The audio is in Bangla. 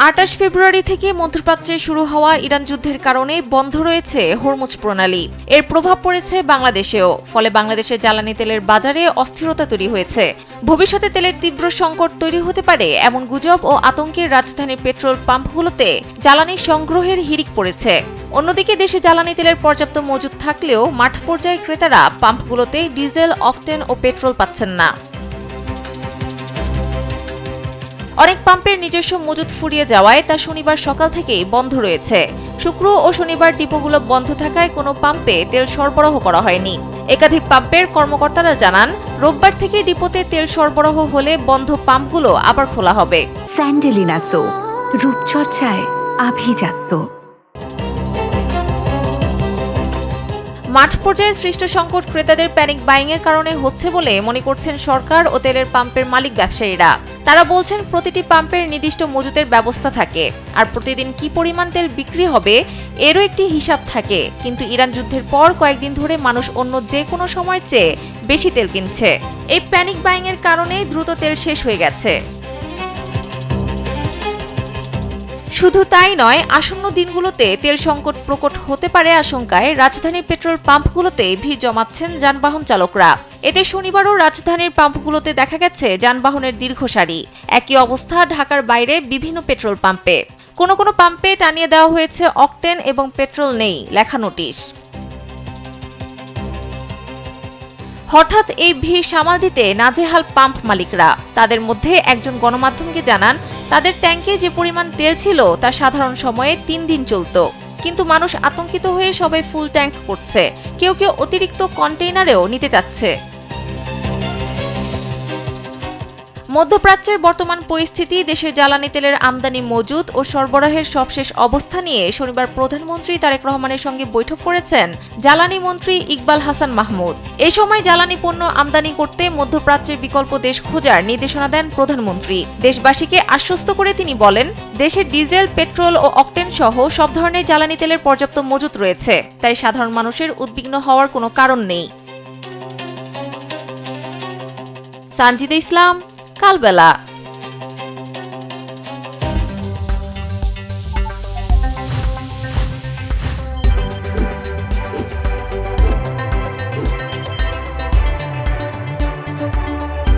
২৮ ফেব্রুয়ারি থেকে মধ্যপ্রাচ্যে শুরু হওয়া ইরান যুদ্ধের কারণে বন্ধ রয়েছে হরমুজ প্রণালী। এর প্রভাব পড়েছে বাংলাদেশেও, ফলে বাংলাদেশের জ্বালানি তেলের বাজারে অস্থিরতা তৈরি হয়েছে। ভবিষ্যতে তেলের তীব্র সংকট তৈরি হতে পারে এমন গুজব ও আতঙ্কের রাজধানীর পেট্রোল পাম্পগুলোতে জ্বালানি সংগ্রহের হিড়িক পড়েছে। অন্যদিকে দেশে জ্বালানি তেলের পর্যাপ্ত মজুদ থাকলেও মাঠ পর্যায়ে ক্রেতারা পাম্পগুলোতে ডিজেল, অকটেন ও পেট্রোল পাচ্ছেন না। অনেক পাম্পের নিজস্ব মজুদ ফুরিয়ে যাওয়ায় তা শনিবার সকাল থেকেই বন্ধ রয়েছে। শুক্র ও শনিবার ডিপোগুলো বন্ধ থাকায় কোনো পাম্পে তেল সরবরাহ করা হয়নি। একাধিক পাম্পের কর্মকর্তারা জানান, রোববার থেকে ডিপোতে তেল সরবরাহ হলে বন্ধ পাম্পগুলো আবার খোলা হবে। স্যান্ডেলিনা সো, রূপচর্চায় আভিজাত্য। মাঠ পর্যায়ে সৃষ্ট সংকট ক্রেতাদের প্যানিক বাইংয়ের কারণে হচ্ছে বলে মনে করছেন সরকার ও তেলের পাম্পের মালিক ব্যবসায়ীরা। তারা বলছেন, প্রতিটি পাম্পের নির্দিষ্ট মজুতের ব্যবস্থা থাকে, আর প্রতিদিন কি পরিমাণ তেল বিক্রি হবে এরও একটি হিসাব থাকে। কিন্তু ইরান যুদ্ধের পর কয়েকদিন ধরে মানুষ অন্য যে কোনো সময়ের চেয়ে বেশি তেল কিনছে। এই প্যানিক বাইংয়ের কারণে দ্রুত তেল শেষ হয়ে গেছে। শুধু তাই নয়, আসন্ন দিনগুলোতে তেল সংকট প্রকট হতে পারে আশঙ্কায় রাজধানীর পেট্রোল পাম্পগুলোতে ভিড় জমাচ্ছেন যানবাহন চালকরা। এতে শনিবারও রাজধানীর পাম্পগুলোতে দেখা গেছে যানবাহনের দীর্ঘ সারি। একই অবস্থা ঢাকার বাইরে বিভিন্ন পেট্রোল পাম্পে। কোনো কোনো পাম্পে টানিয়ে দেওয়া হয়েছে অকটেন এবং পেট্রোল নেই লেখা নোটিশ। হঠাৎ এই ভিড় সামাল দিতে নাজেহাল পাম্প মালিকরা। তাদের মধ্যে একজন গণমাধ্যমকে জানান, তাদের ট্যাঙ্কে যে পরিমাণ তেল ছিল তা সাধারণ সময়ে 3 দিন চলত, কিন্তু মানুষ আতঙ্কিত হয়ে সবাই ফুল ট্যাঙ্ক করছে। কেউ কেউ অতিরিক্ত কন্টেইনারেও নিতে চাচ্ছে। মধ্যপ্রাচ্যের বর্তমান পরিস্থিতি, দেশের জ্বালানি তেলের আমদানি মজুদ ও সরবরাহের সবশেষ অবস্থা নিয়ে শনিবার প্রধানমন্ত্রী তারেক রহমানের সঙ্গে বৈঠক করেছেন জ্বালানি মন্ত্রী ইকবাল হাসান মাহমুদ। এ সময় জ্বালানি পণ্য আমদানি করতে মধ্যপ্রাচ্যের বিকল্প দেশ খোঁজার নির্দেশনা দেন প্রধানমন্ত্রী। দেশবাসীকে আশ্বস্ত করে তিনি বলেন, দেশে ডিজেল, পেট্রোল ও অকটেন সহ সব ধরনের জ্বালানি তেলের পর্যাপ্ত মজুদ রয়েছে, তাই সাধারণ মানুষের উদ্বিগ্ন হওয়ার কোনো কারণ নেই। সানজিদা ইসলাম, কালবেলা।